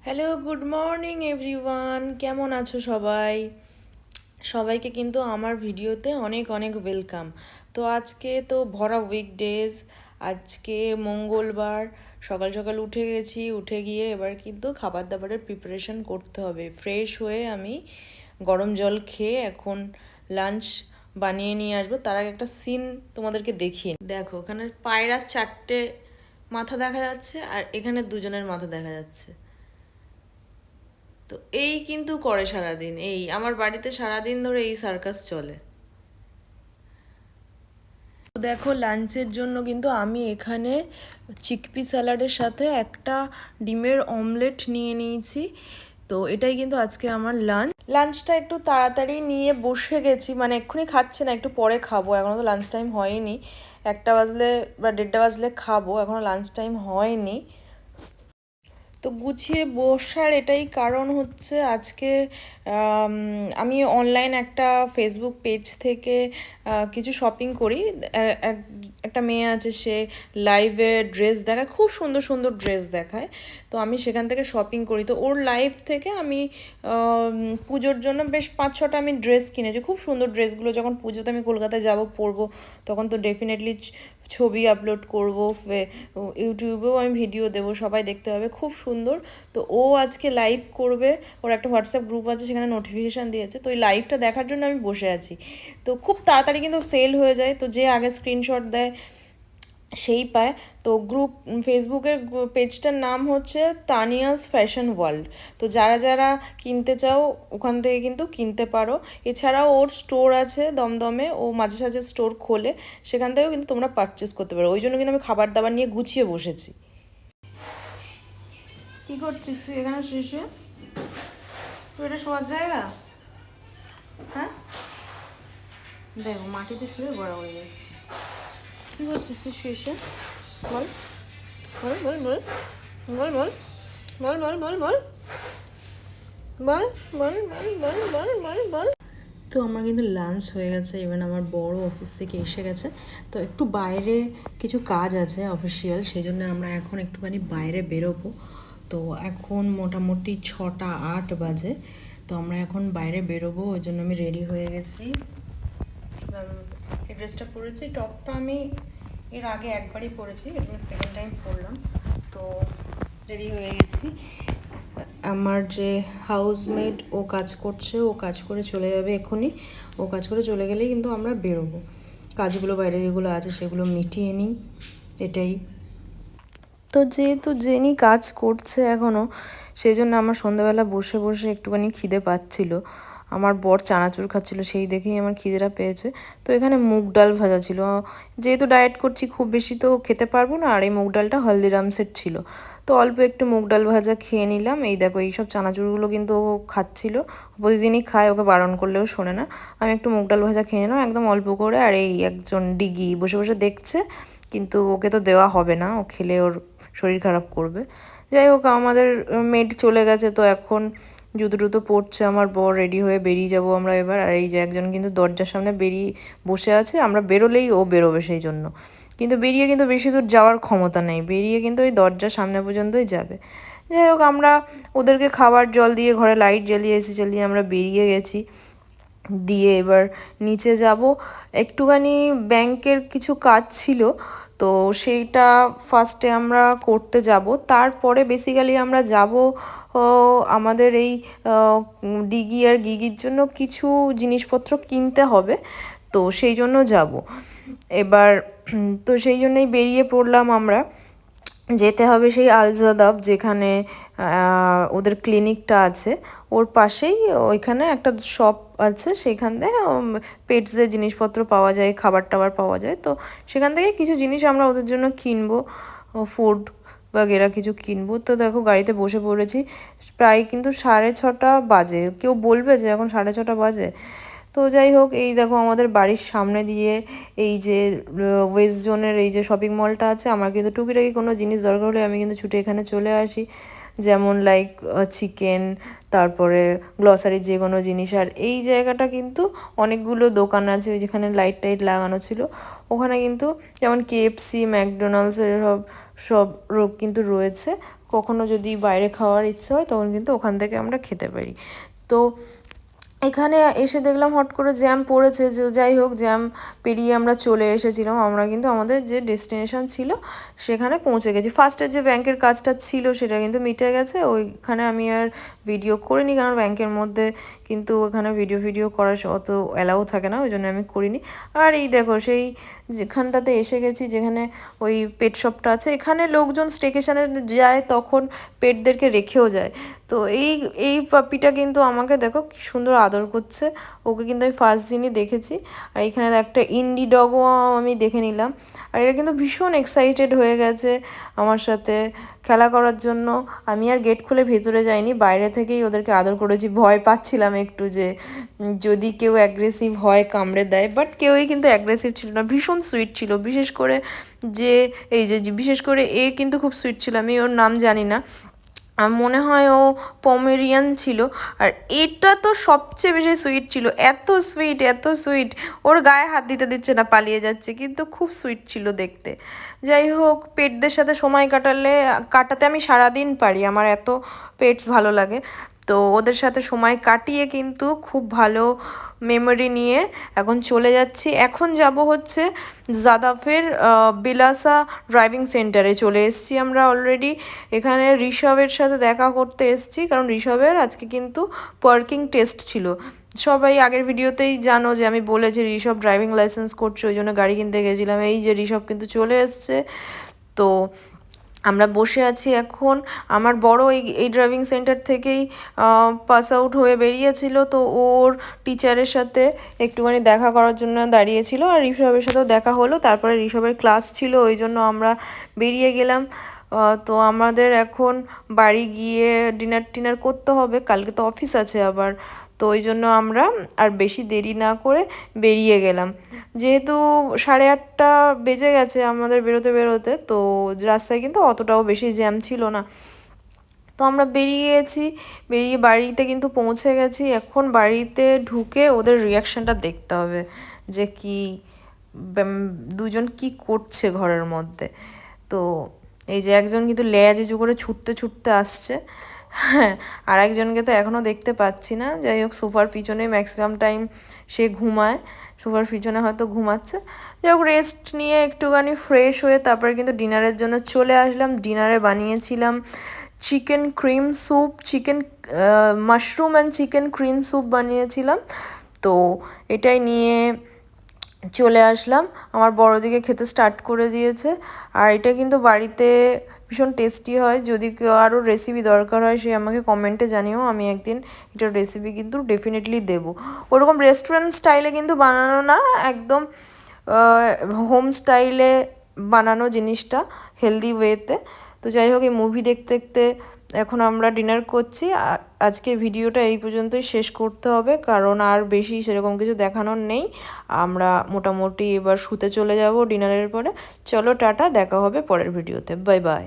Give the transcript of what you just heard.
Hello, good morning everyone. কেমন আছো সবাই? সবাইকে কিন্তু আমার ভিডিওতে অনেক অনেক ওয়েলকাম। তো আজকে তো ভরা উইকডেজ, আজকে মঙ্গলবার। সকাল সকাল উঠে গেছি, উঠে গিয়ে এবার কিন্তু খাবার দাবারের প্রিপারেশন করতে হবে। ফ্রেশ হয়ে আমি গরম জল খেয়ে এখন লাঞ্চ বানিয়ে নিয়ে আসবো। তার আগে একটা সিন তোমাদেরকে দেখিয়ে দেখো, ওখানে পায়রার 4টে মাথা দেখা যাচ্ছে আর এখানে দুজনের মাথা দেখা যাচ্ছে। তো এই কিন্তু করে সারাদিন, এই আমার বাড়িতে সারাদিন ধরে এই সার্কাস চলে। তো দেখো, লাঞ্চের জন্য কিন্তু আমি এখানে চিকপি স্যালাডের সাথে একটা ডিমের অমলেট নিয়ে নিয়েছি। তো এটাই কিন্তু আজকে আমার লাঞ্চটা একটু তাড়াতাড়ি নিয়ে বসে গেছি, মানে এক্ষুনি খাচ্ছি না, একটু পরে খাবো। এখনও তো লাঞ্চ টাইম হয়নি, 1টা বাজলে বা 1:30 বাজলে খাবো, এখনও লাঞ্চ টাইম হয়নি। তো গুছিয়ে বসার এটাই কারণ হচ্ছে আজকে আমি অনলাইন একটা ফেসবুক পেজ থেকে কিছু শপিং করি। একটা মেয়ে আছে, সে লাইভে ড্রেস দেখায়, খুব সুন্দর সুন্দর ড্রেস দেখায়। তো আমি সেখান থেকে শপিং করি। তো ওর লাইভ থেকে আমি পুজোর জন্য বেশ 5-6টা আমি ড্রেস কিনেছি, খুব সুন্দর ড্রেসগুলো। যখন পুজোতে আমি কলকাতায় যাব পরবো, তখন তো ডেফিনেটলি ছবি আপলোড করবো, ইউটিউবেও আমি ভিডিও দেবো, সবাই দেখতে পাবে, খুব সুন্দর। তো ও আজকে লাইভ করবে, ওর একটা হোয়াটসঅ্যাপ গ্রুপ আছে, সেখানে নোটিফিকেশান দিয়েছে। তো ওই লাইভটা দেখার জন্য আমি বসে আছি। তো খুব তাড়াতাড়ি কিন্তু সেল হয়ে যায়, তো যে আগে স্ক্রিনশট দেয় সেই পায়। তো ফেসবুকের পেজটার নাম হচ্ছে তানিয়াস ফ্যাশন ওয়ার্ল্ড। তো যারা যারা কিনতে চাও ওখান থেকে কিন্তু কিনতে পারো। এছাড়াও ওর স্টোর আছে দমদমে, ও মাঝে সাঝে স্টোর খোলে, সেখান থেকেও কিন্তু তোমরা পারচেস করতে পারো। ওই জন্য কিন্তু আমি খাবার দাবার নিয়ে গুছিয়ে বসেছি। কি করছিস তুই এখানে শুয়ে? তুই এটা শোয়ার জায়গা? হ্যাঁ, দেখো মাটিতে শুয়ে গড়াগড়ি যাচ্ছে। কি করছিস তুই শুয়ে? বল বল বল বল বল বল বল বল বল বল বল বল বল বল বল বল। তো আমার কিন্তু লাঞ্চ হয়ে গেছে, ইভেন আমার বড় অফিস থেকে এসে গেছে। তো একটু বাইরে কিছু কাজ আছে অফিসিয়াল, সেই জন্য আমরা এখন একটুখানি বাইরে বেরোবো। তো এখন মোটামুটি 6টা 8 বাজে। তো আমরা এখন বাইরে বেরোবো, ওই জন্য আমি রেডি হয়ে গেছি। এই ড্রেসটা পরেছি, টপটা আমি এর আগে একবারই পরেছি, এটা সেকেন্ড টাইম পরলাম। তো রেডি হয়ে গেছি। আমার যে হাউসমেট, ও কাজ করছে, ও কাজ করে চলে যাবে এক্ষুনি। ও কাজ করে চলে গেলেই কিন্তু আমরা বেরোবো। কাজগুলো বাইরে যেগুলো আছে সেগুলো মিটিয়ে নিই, এটাই। তো যেহেতু জেনি কাজ করছে এখনও, সেই জন্য আমার সন্ধ্যাবেলা বসে বসে একটুখানি খিদে পাচ্ছিল। আমার বর চানাচুর খাচ্ছিল, সেই দেখেই আমার খিদেটা পেয়েছে। তো এখানে মুগ ডাল ভাজা ছিল, যেহেতু ডায়েট করছি খুব বেশি তো খেতে পারবো না, আর এই মুগ ডালটা হলদিরামসের ছিল। তো অল্প একটু মুগ ডাল ভাজা খেয়ে নিলাম। এই দেখো, এইসব চানাচুরগুলো কিন্তু ও খাচ্ছিল, প্রতিদিনই খায়, ওকে বারণ করলেও শোনে না। আমি একটু মুগ ডাল ভাজা খেয়ে নিলাম একদম অল্প করে। আর এই একজন ডিগি বসে বসে দেখছে, কিন্তু ওকে তো দেওয়া হবে না, ও খেলে ওর শরীর খারাপ করবে। যাই হোক, আমাদের মেড চলে গেছে, তো এখন জুতো টুতো পড়ছে আমার বর, রেডি হয়ে বেরিয়ে যাব আমরা এবার। আর এই যে একজন কিন্তু দরজার সামনে বেরিয়ে বসে আছে, আমরা বেরোলেই ও বেরোবে সেই জন্য। কিন্তু বেরিয়ে কিন্তু বেশি দূর যাওয়ার ক্ষমতা নেই, বেরিয়ে কিন্তু ওই দরজার সামনে পর্যন্তই যাবে। যাই হোক, আমরা ওদেরকে খাবার জল দিয়ে ঘরে লাইট জ্বালিয়ে এসি জ্বালিয়ে আমরা বেরিয়ে গেছি। দিয়ে এবার নিচে যাব, একটুখানি ব্যাংকের কিছু কাজ ছিল, তো সেইটা ফার্স্টে আমরা করতে যাব। তারপরে বেসিক্যালি আমরা যাব আমাদের এই ডিগি আর গিগির জন্য কিছু জিনিসপত্র কিনতে হবে, তো সেই জন্য যাব এবার। তো সেই জন্যই বেরিয়ে পড়লাম আমরা। যেতে হবে সেই আলজাদাব, যেখানে ওদের ক্লিনিকটা আছে, ওর পাশেই ওইখানে একটা শপ আছে, সেখান থেকে পেটসের জিনিসপত্র পাওয়া যায়, খাবার টাবার পাওয়া যায়। তো সেখান থেকে কিছু জিনিস আমরা ওদের জন্য কিনবো, ফুড বাগেরা কিছু কিনবো। তো দেখো, গাড়িতে বসে পড়েছি, প্রায় কিন্তু 6:30 বাজে। কেউ বলবে যে এখন 6:30 বাজে? তো যাই হোক, এই দেখো আমাদের বাড়ির সামনে দিয়ে এই যে ওয়েস্ট জোনের এই যে শপিং মলটা আছে, আমার কিন্তু টুকিটাকি কোনো জিনিস দরকার হলে আমি কিন্তু ছুটে এখানে চলে আসি, যেমন লাইক চিকেন, তারপরে গ্লসারির যে কোনো জিনিস। আর এই জায়গাটা কিন্তু অনেকগুলো দোকান আছে, ওই যেখানে লাইট টাইট লাগানো ছিল ওখানে কিন্তু, যেমন KFC, ম্যাকডোনাল্ডস, সব সব কিন্তু রয়েছে। কখনো যদি বাইরে খাওয়ার ইচ্ছে হয় তখন কিন্তু ওখান থেকে আমরা খেতে পারি। তো এখানে এসে দেখলাম হট করে জ্যাম পড়েছে, যে যাই হোক জ্যাম পেরিয়ে আমরা চলে এসেছিলাম। আমরা কিন্তু আমাদের যে ডেস্টিনেশন ছিল সেখানে পৌঁছে গেছি। ফার্স্টের যে ব্যাংকের কাজটা ছিল সেটা কিন্তু মিটে গেছে, ওইখানে আমি আর ভিডিও করিনি, কারণ ব্যাংকের মধ্যে কিন্তু ওখানে ভিডিও করার অত অ্যালাউ থাকে না, ওই জন্য আমি করিনি। আর এই দেখো সেই যেখানটাতে এসে গেছি, যেখানে ওই পেট শপটা আছে, এখানে লোকজন স্টেকেশনে যায় তখন পেটদেরকে রেখেও যায়। তো এই পাপিটা কিন্তু আমাকে দেখো কি সুন্দর আদর করছে, ওকে কিন্তু আমি ফার্স্ট দিনই দেখেছি। আর এখানে একটা ইন্ডি ডগও আমি দেখে নিলাম। আর এটা কিন্তু ভীষণ এক্সাইটেড হয়ে গেছে আমার সাথে খেলা করার জন্য। আমি আর গেট খুলে ভেতরে যাইনি, বাইরে থেকেই ওদেরকে আদর করেছি। ভয় পাচ্ছিলাম একটু যে যদি কেউ অ্যাগ্রেসিভ হয় কামড়ে দেয়, বাট কেউই কিন্তু অ্যাগ্রেসিভ ছিল না, ভীষণ সুইট ছিল। বিশেষ করে বিশেষ করে এ কিন্তু খুব সুইট ছিল, আমি ওর নাম জানি না, মনে হয় ও পমেরিয়ান ছিল। আর এটা তো সবচেয়ে বেশি সুইট ছিল, এত সুইট, ওর গায়ে হাত দিতে দিচ্ছে না, পালিয়ে যাচ্ছে, কিন্তু খুব সুইট ছিল দেখতে। যাই হোক, পেটদের সাথে সময় কাটাতে আমি সারাদিন পারি, আমার এত পেটস ভালো লাগে। তো ওদের সাথে সময় কাটিয়ে কিন্তু খুব ভালো মেমোরি নিয়ে এখন চলে যাচ্ছি। এখন যাব হচ্ছে জাদাফের বিলাসা ড্রাইভিং সেন্টারে চলে এসেছি আমরা অলরেডি। এখানে ঋষভের সাথে দেখা করতে এসেছি, কারণ ঋষভের আজকে কিন্তু পার্কিং টেস্ট ছিল। সবাই আগের ভিডিওতেই জানো যে আমি বলেছি ঋষভ ড্রাইভিং লাইসেন্স করছে, ওই জন্য গাড়ি কিনতে গেছিলাম। এই যে ঋষভ কিন্তু চলে এসছে। তো আমরা বসে আছি এখন। আমার বড় এই ড্রাইভিং সেন্টার থেকেই পাস আউট হয়ে বেরিয়েছিল, তো ওর টিচারের সাথে একটুখানি দেখা করার জন্য দাঁড়িয়েছিল, আর ঋষভের সাথেও দেখা হলো। তারপরে ঋষভের ক্লাস ছিল, ওই জন্য আমরা বেরিয়ে গেলাম। তো আমাদের এখন বাড়ি গিয়ে ডিনার করতে হবে, কালকে তো অফিস আছে আবার। তো ওই জন্য আমরা আর বেশি দেরি না করে বেরিয়ে গেলাম। যেহেতু 8:30 বেজে গেছে আমাদের বেরোতে, তো রাস্তায় কিন্তু অতটাও বেশি জ্যাম ছিল না। তো আমরা বেরিয়ে বাড়িতে কিন্তু পৌঁছে গেছি। এখন বাড়িতে ঢুকে ওদের রিয়াকশানটা দেখতে হবে যে দুজন কি করছে ঘরের মধ্যে। তো এই যে একজন কিন্তু লেজ উঁচু করে ছুটতে আসছে, হ্যাঁ, আর একজনকে তো এখনও দেখতে পাচ্ছি না। যাই হোক, সোফার পিছনে ম্যাক্সিমাম টাইম সে ঘুমায়, সোফার পিছনে হয়তো ঘুমাচ্ছে। যাই হোক, রেস্ট নিয়ে একটুখানি ফ্রেশ হয়ে তারপরে কিন্তু ডিনারের জন্য চলে আসলাম। ডিনারে বানিয়েছিলাম chicken cream soup, mushroom and chicken cream soup বানিয়েছিলাম। তো এটাই নিয়ে চলে আসলাম। আমার বড়দিকে খেতে স্টার্ট করে দিয়েছে। আর এটা কিন্তু বাড়িতে ভীষণ টেস্টি হয়। যদি কেউ আরও রেসিপি দরকার হয় সে আমাকে কমেন্টে জানিও, আমি একদিন এটার রেসিপি কিন্তু ডেফিনেটলি দেবো। ওরকম রেস্টুরেন্ট স্টাইলে কিন্তু বানানো না, একদম হোম স্টাইলে বানানো জিনিসটা, হেলদি ওয়েতে। তো যাই হোক, এই মুভি দেখতে এখন আমরা ডিনার করছি। আজকে ভিডিওটা এই পর্যন্তই শেষ করতে হবে, কারণ আর বেশি সেরকম কিছু দেখানোর নেই। আমরা মোটামুটি এবার শুতে চলে যাব ডিনারের পরে। চলো টাটা, দেখা হবে পরের ভিডিওতে, বাই বাই।